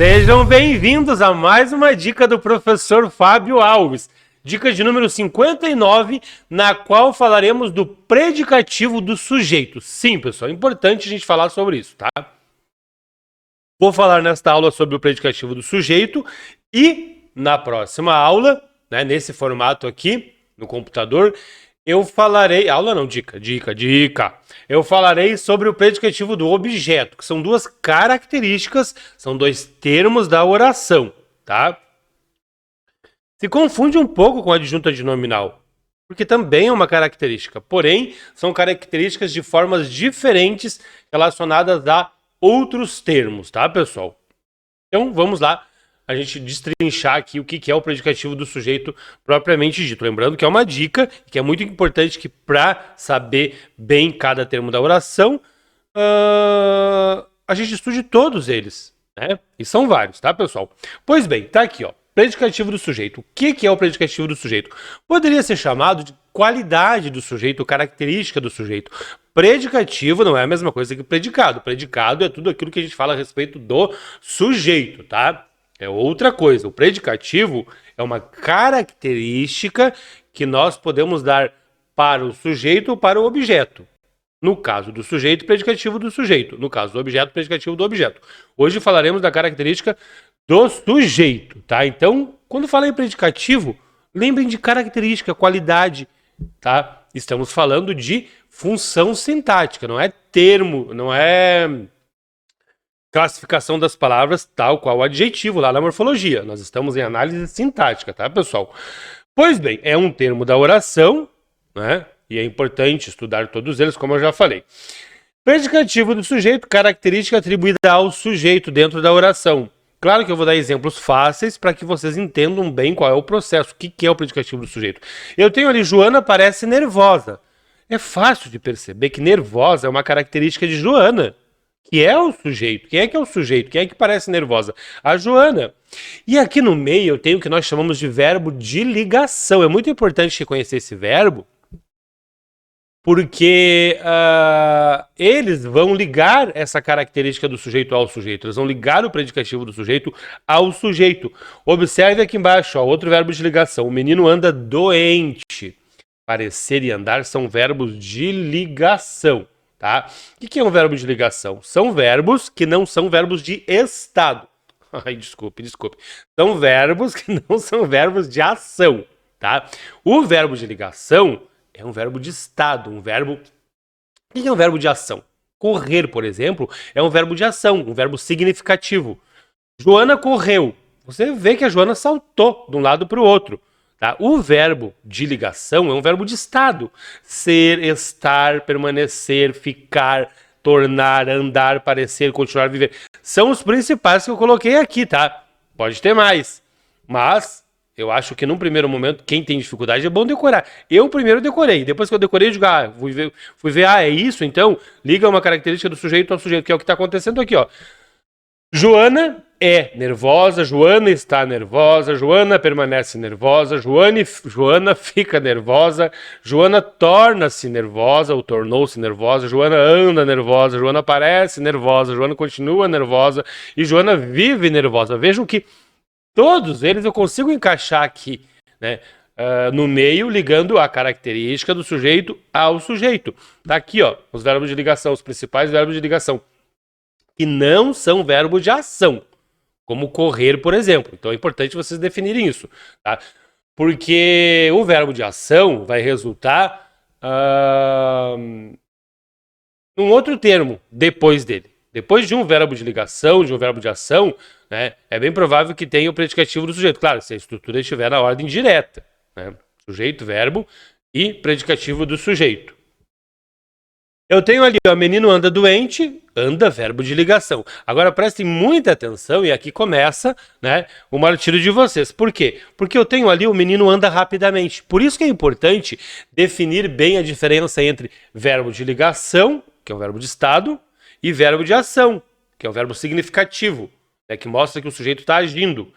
Sejam bem-vindos a mais uma dica do professor Fábio Alves. Dica de número 59, na qual falaremos do predicativo do sujeito. Sim, pessoal, é importante a gente falar sobre isso, tá? Vou falar nesta aula sobre o predicativo do sujeito e na próxima aula, né, nesse formato aqui, no computador, eu falarei... Aula não, dica. Eu falarei sobre o predicativo do objeto, que são duas características, são dois termos da oração, tá? Se confunde um pouco com a adjunta adnominal, porque também é uma característica, porém, são características de formas diferentes relacionadas a outros termos, tá, pessoal? Então, vamos lá, a gente destrinchar aqui o que é o predicativo do sujeito propriamente dito. Lembrando que é uma dica, que é muito importante que para saber bem cada termo da oração, a gente estude todos eles, né? E são vários, tá, pessoal? Pois bem, tá aqui, ó. Predicativo do sujeito. O que é o predicativo do sujeito? Poderia ser chamado de qualidade do sujeito, característica do sujeito. Predicativo não é a mesma coisa que predicado. Predicado é tudo aquilo que a gente fala a respeito do sujeito, tá? É outra coisa. O predicativo é uma característica que nós podemos dar para o sujeito ou para o objeto. No caso do sujeito, predicativo do sujeito. No caso do objeto, predicativo do objeto. Hoje falaremos da característica do sujeito, tá? Então, quando fala em predicativo, lembrem de característica, qualidade, tá? Estamos falando de função sintática, não é termo, não é classificação das palavras tal qual o adjetivo lá na morfologia. Nós estamos em análise sintática, tá, pessoal? Pois bem, é um termo da oração, né? E é importante estudar todos eles, como eu já falei. Predicativo do sujeito, característica atribuída ao sujeito dentro da oração. Claro que eu vou dar exemplos fáceis para que vocês entendam bem qual é o processo, o que é o predicativo do sujeito. Eu tenho ali, Joana parece nervosa. É fácil de perceber que nervosa é uma característica de Joana, que é o sujeito. Quem é que é o sujeito? Quem é que parece nervosa? A Joana. E aqui no meio eu tenho o que nós chamamos de verbo de ligação. É muito importante reconhecer esse verbo, porque eles vão ligar essa característica do sujeito ao sujeito. Eles vão ligar o predicativo do sujeito ao sujeito. Observe aqui embaixo, ó, outro verbo de ligação. O menino anda doente. Parecer e andar são verbos de ligação, tá? O que é um verbo de ligação? São verbos que não são verbos de estado. Ai, desculpe. São verbos que não são verbos de ação, tá? O verbo de ligação é um verbo de estado, um verbo... O que é um verbo de ação? Correr, por exemplo, é um verbo de ação, um verbo significativo. Joana correu. Você vê que a Joana saltou de um lado para o outro. Tá? O verbo de ligação é um verbo de estado. Ser, estar, permanecer, ficar, tornar, andar, parecer, continuar, viver. São os principais que eu coloquei aqui, tá? Pode ter mais, mas... eu acho que num primeiro momento, quem tem dificuldade é bom decorar. Eu primeiro decorei, depois que eu decorei, eu digo, fui ver, é isso, então, liga uma característica do sujeito ao sujeito, que é o que está acontecendo aqui, ó. Joana é nervosa, Joana está nervosa, Joana permanece nervosa, Joana fica nervosa, Joana torna-se nervosa, ou tornou-se nervosa, Joana anda nervosa, Joana parece nervosa, Joana continua nervosa, e Joana vive nervosa. Vejam que todos eles eu consigo encaixar aqui, né, no meio, ligando a característica do sujeito ao sujeito. Tá aqui, ó, os verbos de ligação, os principais verbos de ligação, que não são verbos de ação, como correr, por exemplo. Então é importante vocês definirem isso, tá? Porque o verbo de ação vai resultar num outro termo depois dele. Depois de um verbo de ligação, de um verbo de ação, né, é bem provável que tenha o predicativo do sujeito. Claro, se a estrutura estiver na ordem direta, né? Sujeito, verbo e predicativo do sujeito. Eu tenho ali, ó, menino anda doente, anda, verbo de ligação. Agora prestem muita atenção e aqui começa, né, o martírio de vocês. Por quê? Porque eu tenho ali o menino anda rapidamente. Por isso que é importante definir bem a diferença entre verbo de ligação, que é um verbo de estado, e verbo de ação, que é um verbo significativo, né, que mostra que o sujeito está agindo.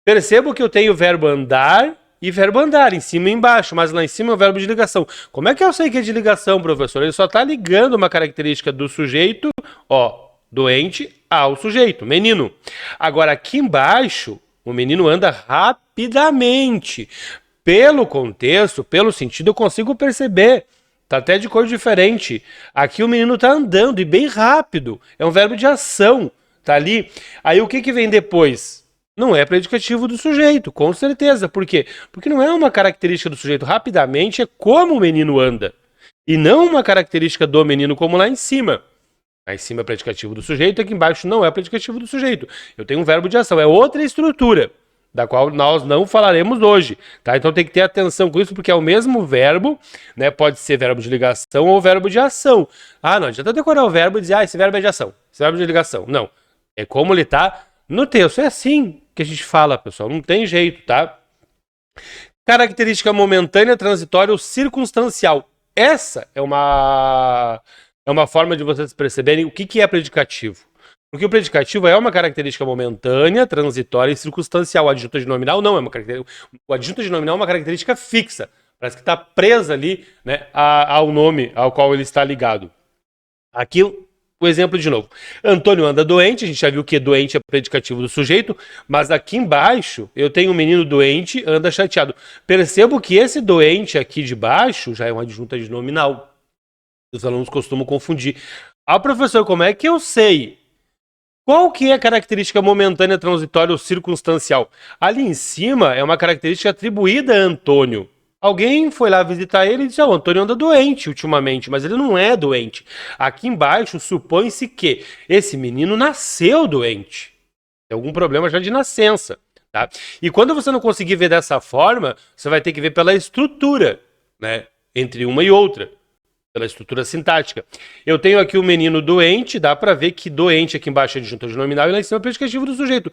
Percebo que eu tenho o verbo andar e verbo andar, em cima e embaixo, mas lá em cima é o verbo de ligação. Como é que eu sei que é de ligação, professor? Ele só está ligando uma característica do sujeito, ó, doente ao sujeito, menino. Agora, aqui embaixo, o menino anda rapidamente. Pelo contexto, pelo sentido, eu consigo perceber. Tá até de cor diferente. Aqui o menino tá andando e bem rápido. É um verbo de ação. Tá ali. Aí o que vem depois? Não é predicativo do sujeito, com certeza. Por quê? Porque não é uma característica do sujeito. Rapidamente é como o menino anda. E não uma característica do menino como lá em cima. Lá em cima é predicativo do sujeito, aqui embaixo não é predicativo do sujeito. Eu tenho um verbo de ação, é outra estrutura, da qual nós não falaremos hoje, tá? Então tem que ter atenção com isso, porque é o mesmo verbo, né? Pode ser verbo de ligação ou verbo de ação. Ah, não adianta decorar o verbo e dizer, esse verbo é de ação, esse verbo é de ligação. Não, é como ele tá no texto. É assim que a gente fala, pessoal, não tem jeito, tá? Característica momentânea, transitória ou circunstancial. Essa é uma forma de vocês perceberem o que é predicativo. Porque o predicativo é uma característica momentânea, transitória e circunstancial. O adjunto adnominal não é uma característica. O adjunto adnominal é uma característica fixa. Parece que está presa ali, né, ao nome ao qual ele está ligado. Aqui o exemplo de novo. Antônio anda doente, a gente já viu que doente é predicativo do sujeito, mas aqui embaixo eu tenho um menino doente, anda chateado. Percebo que esse doente aqui de baixo já é um adjunto adnominal. Os alunos costumam confundir. Ah, professor, como é que eu sei? Qual que é a característica momentânea, transitória ou circunstancial? Ali em cima é uma característica atribuída a Antônio. Alguém foi lá visitar ele e disse, o Antônio anda doente ultimamente, mas ele não é doente. Aqui embaixo supõe-se que esse menino nasceu doente. Tem algum problema já de nascença. Tá? E quando você não conseguir ver dessa forma, você vai ter que ver pela estrutura, né, entre uma e outra. Pela estrutura sintática. Eu tenho aqui o menino doente, dá para ver que doente aqui embaixo é adjunto adnominal e lá em cima é predicativo do sujeito.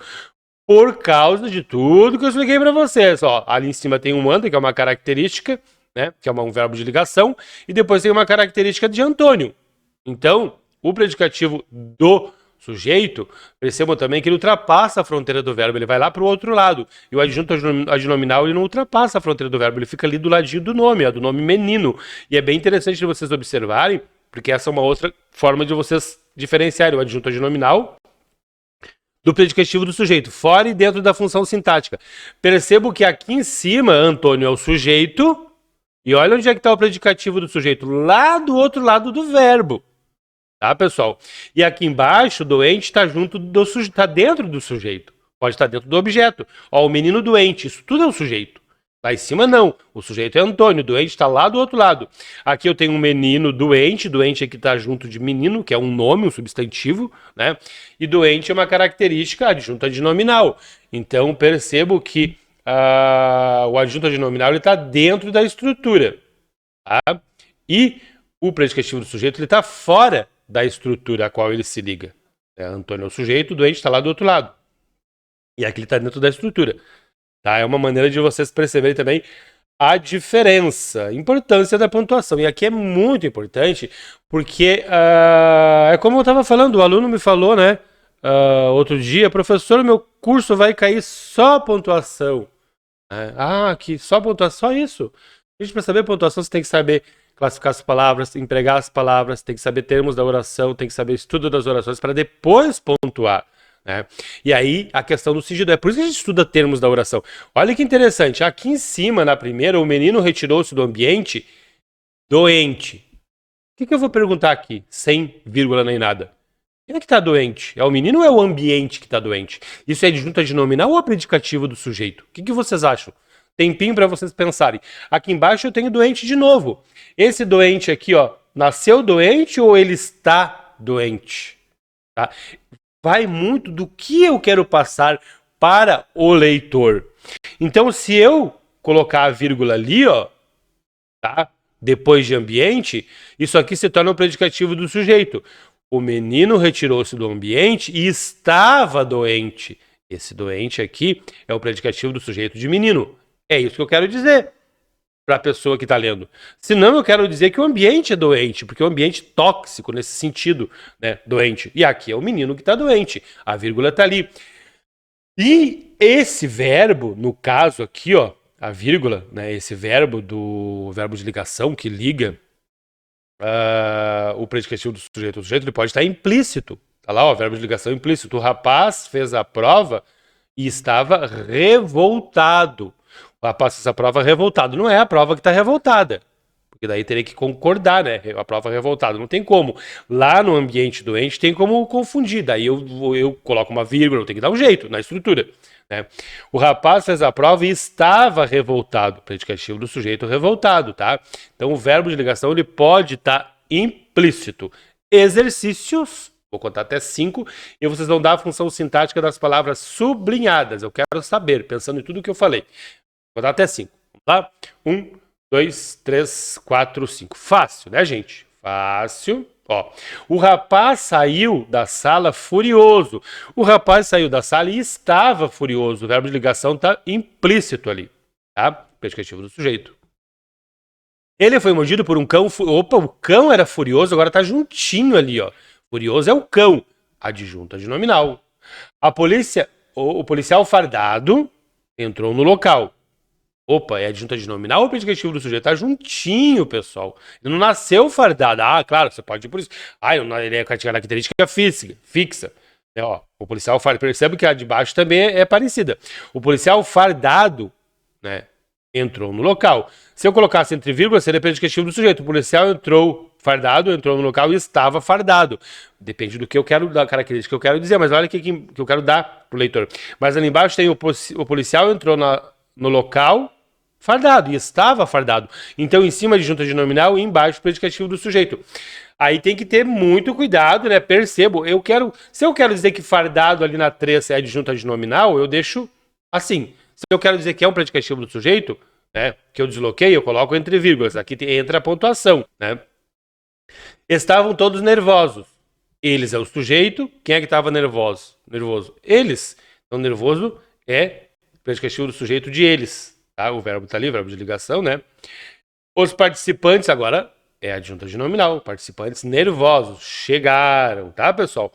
Por causa de tudo que eu expliquei para vocês. Ó, ali em cima tem um anda, que é uma característica, né, que é um verbo de ligação, e depois tem uma característica de Antônio. Então, o predicativo do sujeito, percebam também que ele ultrapassa a fronteira do verbo, ele vai lá para o outro lado. E o adjunto adnominal, ele não ultrapassa a fronteira do verbo, ele fica ali do ladinho do nome menino. E é bem interessante de vocês observarem, porque essa é uma outra forma de vocês diferenciarem o adjunto adnominal do predicativo do sujeito, fora e dentro da função sintática. Percebo que aqui em cima, Antônio é o sujeito, e olha onde é que está o predicativo do sujeito, lá do outro lado do verbo. Tá, pessoal? E aqui embaixo, doente está junto do sujeito, está dentro do sujeito. Pode estar dentro do objeto. Ó, o menino doente, isso tudo é o sujeito. Lá em cima não. O sujeito é Antônio, o doente está lá do outro lado. Aqui eu tenho um menino doente aqui está junto de menino, que é um nome, um substantivo, né? E doente é uma característica adjunta adnominal. Então percebo que o adjunto adnominal está dentro da estrutura. Tá? E o predicativo do sujeito está fora da estrutura a qual ele se liga. Antônio é o sujeito, o doente está lá do outro lado. E aqui ele está dentro da estrutura. Tá? É uma maneira de vocês perceberem também a diferença, a importância da pontuação. E aqui é muito importante, porque é como eu estava falando, o aluno me falou, né, outro dia, professor, meu curso vai cair só pontuação. Que só pontuação, só isso. Gente, para saber pontuação, você tem que saber classificar as palavras, empregar as palavras, tem que saber termos da oração, tem que saber estudo das orações para depois pontuar. Né? E aí a questão do sigilo, é por isso que a gente estuda termos da oração. Olha que interessante, aqui em cima, na primeira, o menino retirou-se do ambiente doente. O que eu vou perguntar aqui, sem vírgula nem nada? Quem é que está doente? É o menino ou é o ambiente que está doente? Isso é adjunto adnominal ou é predicativo do sujeito? O que vocês acham? Tempinho para vocês pensarem. Aqui embaixo eu tenho doente de novo. Esse doente aqui, ó, nasceu doente ou ele está doente? Tá? Vai muito do que eu quero passar para o leitor. Então, se eu colocar a vírgula ali, ó, tá? Depois de ambiente, isso aqui se torna o predicativo do sujeito. O menino retirou-se do ambiente e estava doente. Esse doente aqui é o predicativo do sujeito de menino. É isso que eu quero dizer para a pessoa que está lendo. Senão eu quero dizer que o ambiente é doente, porque é um ambiente tóxico nesse sentido, né, doente. E aqui é o menino que está doente. A vírgula está ali. E esse verbo, no caso aqui, ó, a vírgula, né, esse verbo do verbo de ligação que liga o predicativo do sujeito ao sujeito, ele pode estar implícito. Tá lá, ó, verbo de ligação implícito. O rapaz fez a prova e estava revoltado. O rapaz fez a prova revoltado. Não é a prova que está revoltada. Porque daí teria que concordar, né? A prova revoltada. Não tem como. Lá no ambiente doente tem como confundir. Daí eu coloco uma vírgula, eu tenho que dar um jeito na estrutura. Né? O rapaz fez a prova e estava revoltado. Predicativo do sujeito revoltado, tá? Então o verbo de ligação ele pode estar implícito. Exercícios. Vou contar até 5 e vocês vão dar a função sintática das palavras sublinhadas. Eu quero saber, pensando em tudo que eu falei. Vou contar até 5. Vamos lá? 1, 2, 3, 4, 5. Fácil, né, gente? Fácil. Ó, o rapaz saiu da sala furioso. O rapaz saiu da sala e estava furioso. O verbo de ligação está implícito ali, tá? Predicativo do sujeito. Ele foi mordido por um cão. Opa, o cão era furioso, agora tá juntinho ali, ó. Furioso é o cão. Adjunta de nominal. A polícia, o policial fardado entrou no local. Opa, é adjunta de nominal ou predicativo do sujeito? Tá juntinho, pessoal. Ele não nasceu fardado. Ah, claro, você pode ir por isso. Ah, ele é característica fixa. É, ó, o policial fardado. Percebe que a de baixo também é parecida. O policial fardado, né, entrou no local. Se eu colocasse entre vírgulas, seria predicativo do sujeito. O policial entrou fardado, entrou no local e estava fardado. Depende do que eu quero, da característica que eu quero dizer, mas olha o que eu quero dar pro leitor. Mas ali embaixo tem o policial entrou no local fardado, e estava fardado. Então, em cima de junta de nominal e embaixo predicativo do sujeito. Aí tem que ter muito cuidado, né? Percebo, se eu quero dizer que fardado ali na 3 é adjunta de nominal, eu deixo assim. Se eu quero dizer que é um predicativo do sujeito, né, que eu desloquei, eu coloco entre vírgulas. Aqui entra a pontuação, né? Estavam todos nervosos. Eles é o sujeito. Quem é que estava nervoso? Eles. Então, nervoso é predicativo do sujeito de eles. Tá? O verbo está ali, o verbo de ligação, né? Os participantes, agora, é adjunta de nominal. Participantes nervosos. Chegaram, tá, pessoal?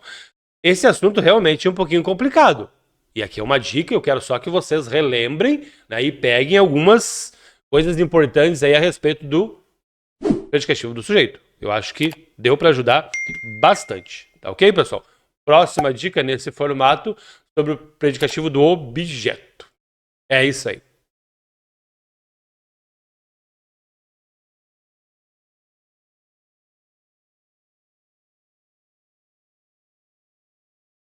Esse assunto realmente é um pouquinho complicado. E aqui é uma dica, eu quero só que vocês relembrem, né, e peguem algumas coisas importantes aí a respeito do predicativo do sujeito. Eu acho que deu para ajudar bastante. Tá ok, pessoal? Próxima dica nesse formato sobre o predicativo do objeto. É isso aí.